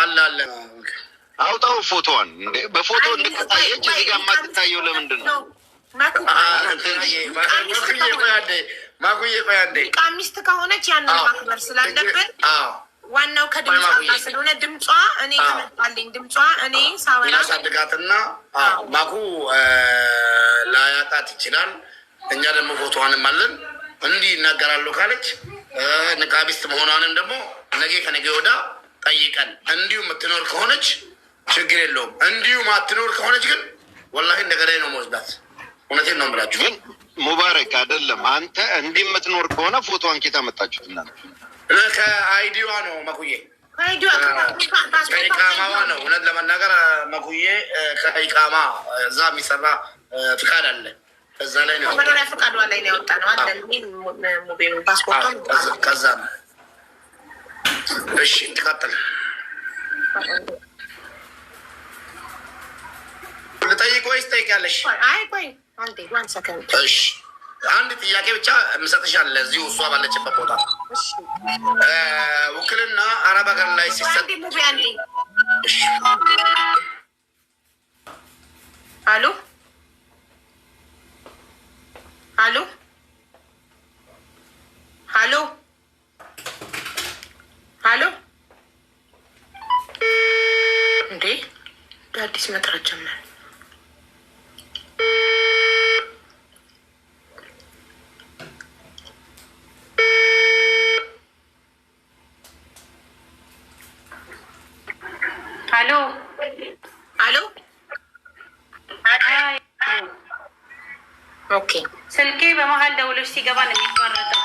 አለ አለ አውጣው ፎቶዋን እንዴ በፎቶ እንደታየች እዚህ ጋር የማትታየው ለምንድን ነው? ማጉዬ ቆይ አንዴ ሚስት ከሆነች ያንን ማክበር ስላለብን ዋናው ከድምጿ ስለሆነ ድምጿ እኔ ከመጣልኝ ድምጿ እኔ ሳወራ እናሳድጋትና ማኩ ላያጣት ይችላል። እኛ ደግሞ ፎቶዋንም አለን እንዲህ ይናገራሉ ካለች ንቃቢስት መሆኗንም ደግሞ ነገ ከነገ ወዳ ጠይቀን እንዲሁ የምትኖር ከሆነች ችግር የለውም። እንዲሁ ማትኖር ከሆነች ግን ወላሂ እንደገዳይ ነው መወስዳት። እውነቴን ነው የምላችሁ። ግን ሙባረክ አይደለም አንተ እንዲህ የምትኖር ከሆነ ፎቶዋን ኬታ መጣችሁት እናንተ ከአይዲዋ ነው መኩዬ ከኢቃማዋ ነው። እውነት ለመናገር መኩዬ ከኢቃማ እዛ የሚሰራ ፍቃድ አለ። እዛ ላይ ነው መኖሪያ ፍቃዷ ላይ ነው ያወጣ ነው አለ ሙቤኑ ፓስፖርቷ ከዛ ነው። እሺ ትቀጥል። ልጠይቅ ወይስ ትጠይቂያለሽ? አይ ቆይ አንዴ ዋን ሰከንድ። እሺ አንድ ጥያቄ ብቻ የምሰጥሻለ እዚሁ እሷ ባለችበት ቦታ ውክልና አረብ ሀገር ላይ ሲሰጥ አሎ አሎ አሎ አሎ እንዴ አዲስ መጥራት ጀመረ። አሎ አሎ ኦኬ ስልኬ በመሀል ደውለሽ ሲገባ ነው የሚቋረጠው።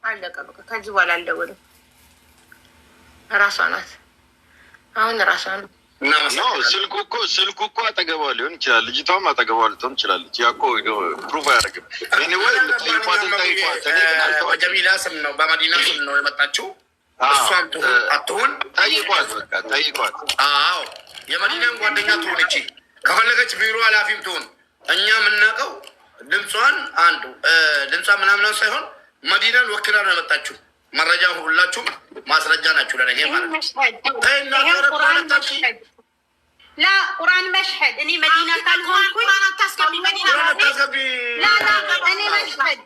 አለቀ በቃ። ከዚህ በኋላ አልደውልም። እራሷ ናት አሁን እራሷ ነው። ስልኩ እኮ አጠገቧ ሊሆን ይችላል። ልጅቷም አጠገቧ ልትሆን ትችላለች። ያኮ ፕሩቭ አያደርግም። በጀሚላ ስም ነው በመዲና ስም ነው የመጣችው። እሷም ትሁን አትሁን ጠይቋት፣ በቃ ጠይቋት። አዎ የመዲናን ጓደኛ ትሁን እቺ ከፈለገች ቢሮ ኃላፊም ትሁን። እኛ የምናውቀው ድምጿን አንዱ ድምጿን ምናምን ሳይሆን መዲናን ወክላ ነው የመጣችው። መረጃ ሁላችሁም ማስረጃ ናችሁ ለነገ ማለት ነው። ላ ቁርአን መሽሀድ እኔ መዲና ካልሆንኩኝ እኔ መሽሀድ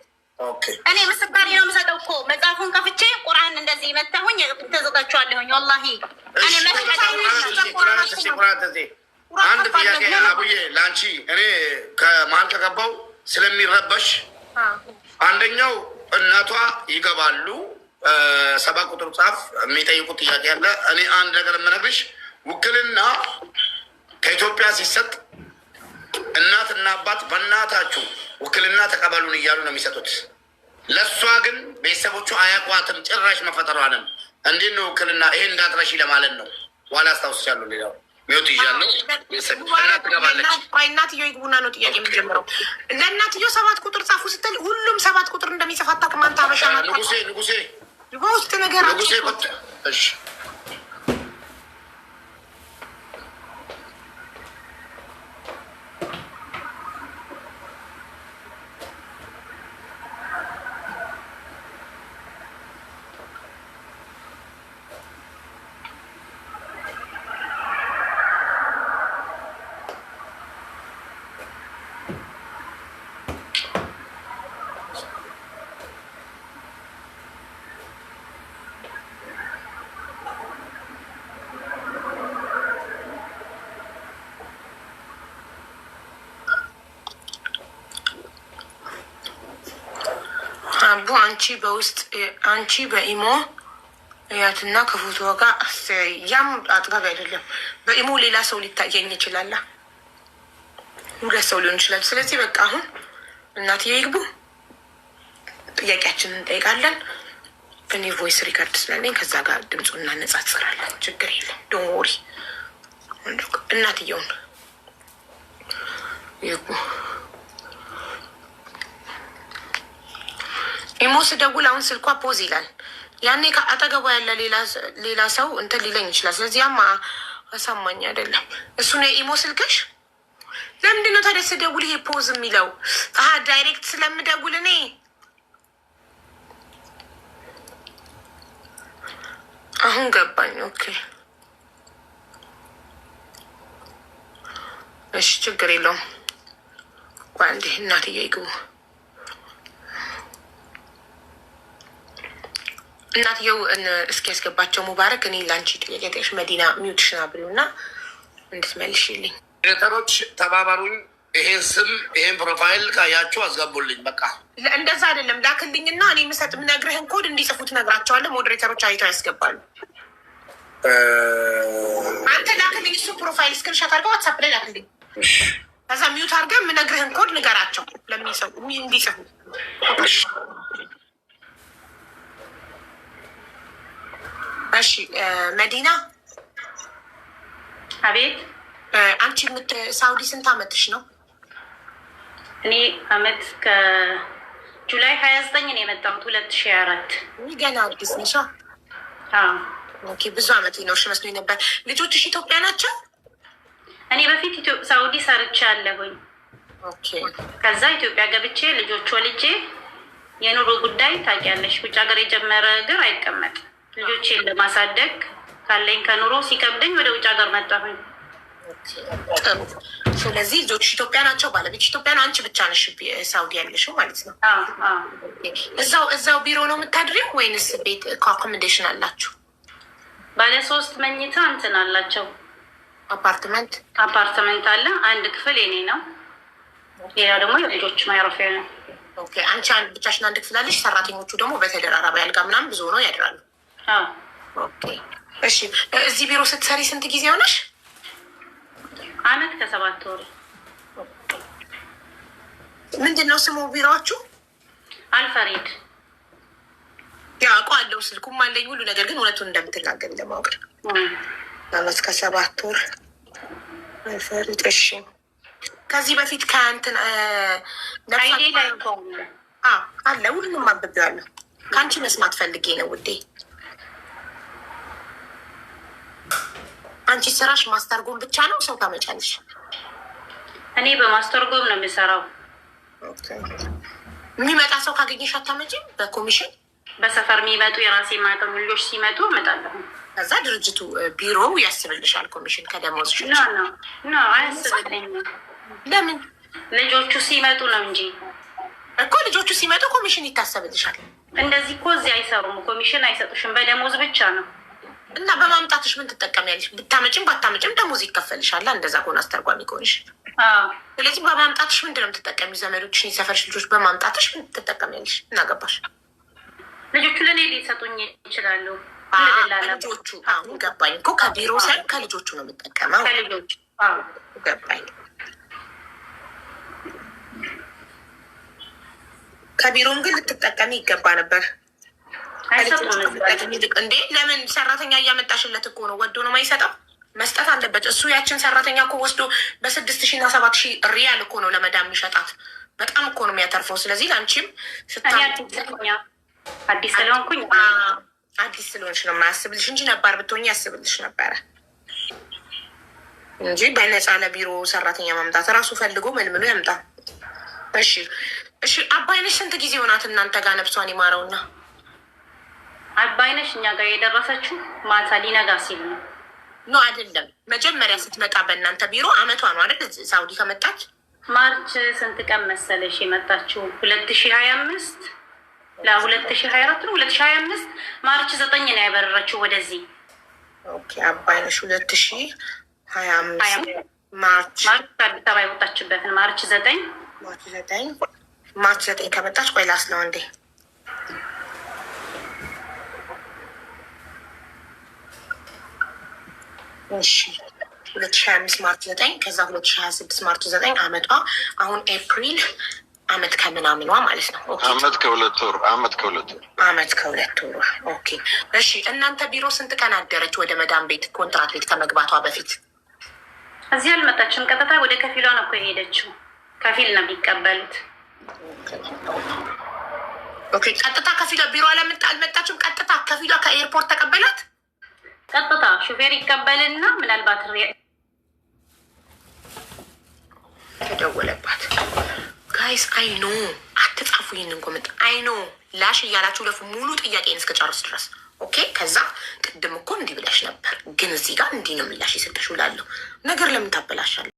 እኔ ምስጋሪ ነው የምሰጠው እኮ መጽሐፉን ከፍቼ ቁርአን እንደዚህ መታሁኝ ተዘጋችኋለሁኝ። ወላሂ እኔ አንድ ጥያቄ አቡዬ ለአንቺ እኔ ከመሀል ከገባው ስለሚረበሽ አንደኛው እናቷ ይገባሉ 7 ቁጥር ጻፍ የሚጠይቁት ጥያቄ አለ። እኔ አንድ ነገር የምነግርሽ ውክልና ከኢትዮጵያ ሲሰጥ እናትና አባት በእናታችሁ ውክልና ተቀበሉን እያሉ ነው የሚሰጡት። ለእሷ ግን ቤተሰቦቹ አያቋትም ጭራሽ መፈጠሯንም። እንዴት ነው ውክልና? ይሄ እንዳትረሺ ለማለት ነው። ዋላ አስታውስቻለሁ። ሌላው ሚወት ይዣለሁ እናት ትገባለች። እናትዮ ይግቡና ነው ጥያቄ የሚጀምረው። ለእናትዮ 7 ቁጥር ጻፉ ስትል ሁሉም 7 ቁጥር እንደሚጽፍ አታውቅም አንተ አበሻ። ንጉሴ በውስጥ ነገር እሺ አቡ አንቺ በውስጥ አንቺ በኢሞ ያትና ከፎቶ ጋር ያም አጥጋቢ አይደለም። በኢሞ ሌላ ሰው ሊታየኝ ይችላል፣ 2 ሰው ሊሆን ይችላል። ስለዚህ በቃ አሁን እናትዬ ይግቡ፣ ጥያቄያችንን እንጠይቃለን። እኔ ቮይስ ሪከርድ ስላለኝ ከዛ ጋር ድምፁ እናነጻጽራለን። ችግር የለም ዶንት ወሪ። እናትየውን ይግቡ። ኢሞ ስደውል አሁን ስልኳ ፖዝ ይላል። ያኔ ከአጠገቧ ያለ ሌላ ሰው እንትን ሊለኝ ይችላል። ስለዚህ ያማ አሳማኝ አይደለም። እሱ ነው የኢሞ ስልክሽ። ለምንድን ነው ታዲያ ስደውል ይሄ ፖዝ የሚለው? ዳይሬክት ስለምደውል እኔ አሁን ገባኝ። ኦኬ እሺ ችግር የለውም። እንዴ እናትዬ ይግቡ። እናትየው እስኪ ያስገባቸው ሙባረክ። እኔ ላንቺ ጥያቄ ጠይቅሽ መዲና ሚውትሽን አብሪው እና እንድትመልሽልኝ። ሬተሮች ተባበሩኝ። ይሄን ስም ይሄን ፕሮፋይል ካያችሁ አስገቡልኝ። በቃ እንደዛ አይደለም ላክልኝና እኔ የምነግርህን ኮድ እንዲጽፉት ነግራቸዋለሁ። ሞዴሬተሮች አይተው ያስገባሉ። አንተ ላክልኝ፣ እሱ ፕሮፋይል ስክሪንሻት አድርገው ዋትሳፕ ላይ ላክልኝ። ከዛ ሚዩት አድርገን የምነግርህን ኮድ ንገራቸው ለሚሰው እንዲጽፉ። እሺ መዲና። አቤት። አንቺ ሳውዲ ስንት አመትሽ ነው? እኔ አመት ከጁላይ 29 ነው የመጣሁት 2004። ገና አዲስ ነሻ? ኦኬ ብዙ አመት ይኖርሽ መስሎኝ ነበር። ልጆችሽ ኢትዮጵያ ናቸው? እኔ በፊት ሳውዲ ሰርቼ አለሁኝ። ኦኬ ከዛ ኢትዮጵያ ገብቼ ልጆች ወልጄ የኑሮ ጉዳይ ታውቂያለሽ፣ ውጭ ሀገር የጀመረ እግር አይቀመጥ። ልጆቼን ለማሳደግ ካለኝ ከኑሮ ሲከብደኝ ወደ ውጭ ሀገር መጣሁኝ። ጥሩ። ስለዚህ ልጆች ኢትዮጵያ ናቸው፣ ባለቤት ኢትዮጵያ ነው። አንቺ ብቻ ነሽ ሳውዲ ያለሽው ማለት ነው? እዛው ቢሮ ነው የምታድሪው ወይንስ ቤት አኮሞዴሽን አላችሁ? ባለ 3 መኝታ እንትን አላቸው። አፓርትመንት አለ። አንድ ክፍል የኔ ነው፣ ሌላ ደግሞ የልጆች ማረፊያ ነው። ኦኬ። አንቺ ብቻሽን አንድ ክፍል አለሽ፣ ሰራተኞቹ ደግሞ በተደራራቢ አልጋ ምናምን ብዙ ነው ያድራሉ። ኦኬ እሺ። እዚህ ቢሮ ስትሰሪ ስንት ጊዜ ሆነሽ? አመት ከ7 ወር። ምንድን ነው ስሙ ቢሮዎቹ? አልፈሬድ። ያው አውቀዋለሁ፣ ስልኩም አለኝ ሁሉ ነገር፣ ግን እውነቱን እንደምትናገር ለማወቅ አመት ከ7 ወር አልፈሬድ። እሺ ከዚህ በፊት ከእንትን አይዴ ላይ አለ ሁሉንም አንብቤዋለሁ። ከአንቺ መስማት ፈልጌ ነው ውዴ። አንቺ ስራሽ ማስተርጎም ብቻ ነው? ሰው ታመጫለሽ? እኔ በማስተርጎም ነው የሚሰራው። የሚመጣ ሰው ካገኘሽ አታመጪም? በኮሚሽን በሰፈር የሚመጡ የራሴ ማቀም ልጆች ሲመጡ እመጣለሁ። ከዛ ድርጅቱ ቢሮው ያስብልሻል ኮሚሽን ከደሞዝሽ? ኖ አያስብልኝም። ለምን? ልጆቹ ሲመጡ ነው እንጂ እኮ ልጆቹ ሲመጡ ኮሚሽን ይታሰብልሻል። እንደዚህ እኮ እዚህ አይሰሩም፣ ኮሚሽን አይሰጡሽም፣ በደሞዝ ብቻ ነው። እና በማምጣትሽ ምን ትጠቀሚያለሽ? ብታመጭም ባታመጭም ደሞዝ ይከፈልሻል። እንደዛ ከሆነ አስተርጓሚ ከሆንሽ። ስለዚህ በማምጣትሽ ምንድን ነው የምትጠቀሚ? ዘመዶችሽን፣ የሰፈርሽ ልጆች በማምጣትሽ ምን ትጠቀሚያለሽ? እናገባሽ ልጆቹ ለእኔ ሊሰጡኝ ይችላሉ። ልጆቹ አሁን ገባኝ እኮ ከቢሮ ሳይሆን ከልጆቹ ነው የምጠቀመው። ከልጆቹ ገባኝ። ከቢሮም ግን ልትጠቀሚ ይገባ ነበር። እንዴ ለምን? ሰራተኛ እያመጣሽለት እኮ ነው። ወዶ ነው የማይሰጠው? መስጠት አለበት እሱ። ያችን ሰራተኛ እኮ ወስዶ በ6,000 እና 7,000 ሪያል እኮ ነው ለመዳም የሚሸጣት። በጣም እኮ ነው የሚያተርፈው። ስለዚህ ለአንቺም አዲስ ስለሆንኩኝ አዲስ ስለሆንሽ ነው የማያስብልሽ እንጂ ነባር ብትሆኝ ያስብልሽ ነበረ እንጂ በነፃ ለቢሮ ሰራተኛ ማምጣት ራሱ ፈልጎ መልምሎ ያምጣ። እሺ እሺ። አባይነሽ ስንት ጊዜ ሆናት እናንተ ጋር? ነብሷን ይማረውና አባይነሽ እኛ ጋር የደረሰችው ማታ ሊነጋ ሲል ነው። ኖ አይደለም፣ መጀመሪያ ስትመጣ በእናንተ ቢሮ አመቷ ነው አይደል? ሳውዲ ከመጣች ማርች ስንት ቀን መሰለሽ የመጣችው? 2025 ለ2024 ነው። 2025 ማርች 9 ነው ያበረረችው ወደዚህ። ኦኬ። አባይነሽ 2025 ማርች አዲስ አበባ የወጣችበትን ማርች 9 ከመጣች ቆይ ላስለው እንዴ። እሺ 2025 ማርች 9 ከዛ 2026 ማርች 9 አመቷ። አሁን ኤፕሪል አመት ከምናምኗ ማለት ነው። አመት ከ2 ወር አመት ከ2 ወር። ኦኬ እሺ። እናንተ ቢሮ ስንት ቀን አደረች ወደ መዳም ቤት ኮንትራት ቤት ከመግባቷ በፊት? እዚህ አልመጣችም። ቀጥታ ወደ ከፊሏ ነው እኮ የሄደችው። ከፊል ነው የሚቀበሉት። ኦኬ። ቀጥታ ከፊሏ ቢሮ አልመጣችም። ቀጥታ ከፊሏ ከኤርፖርት ተቀበላት። ቀጥታ ሹፌር ይቀበልና ምናልባት ተደወለባት። ጋይስ አይ ኖ አትጻፉ ይህንን ኮመንት። አይ ኖ ላሽ እያላችሁ ለፉ ሙሉ ጥያቄን እስከጨርስ ድረስ ኦኬ። ከዛ ቅድም እኮ ግን እዚህ ጋር እንዲህ ነው ምላሽ የሰጠሽው እላለሁ። ነገር ለምን ታበላሻለህ?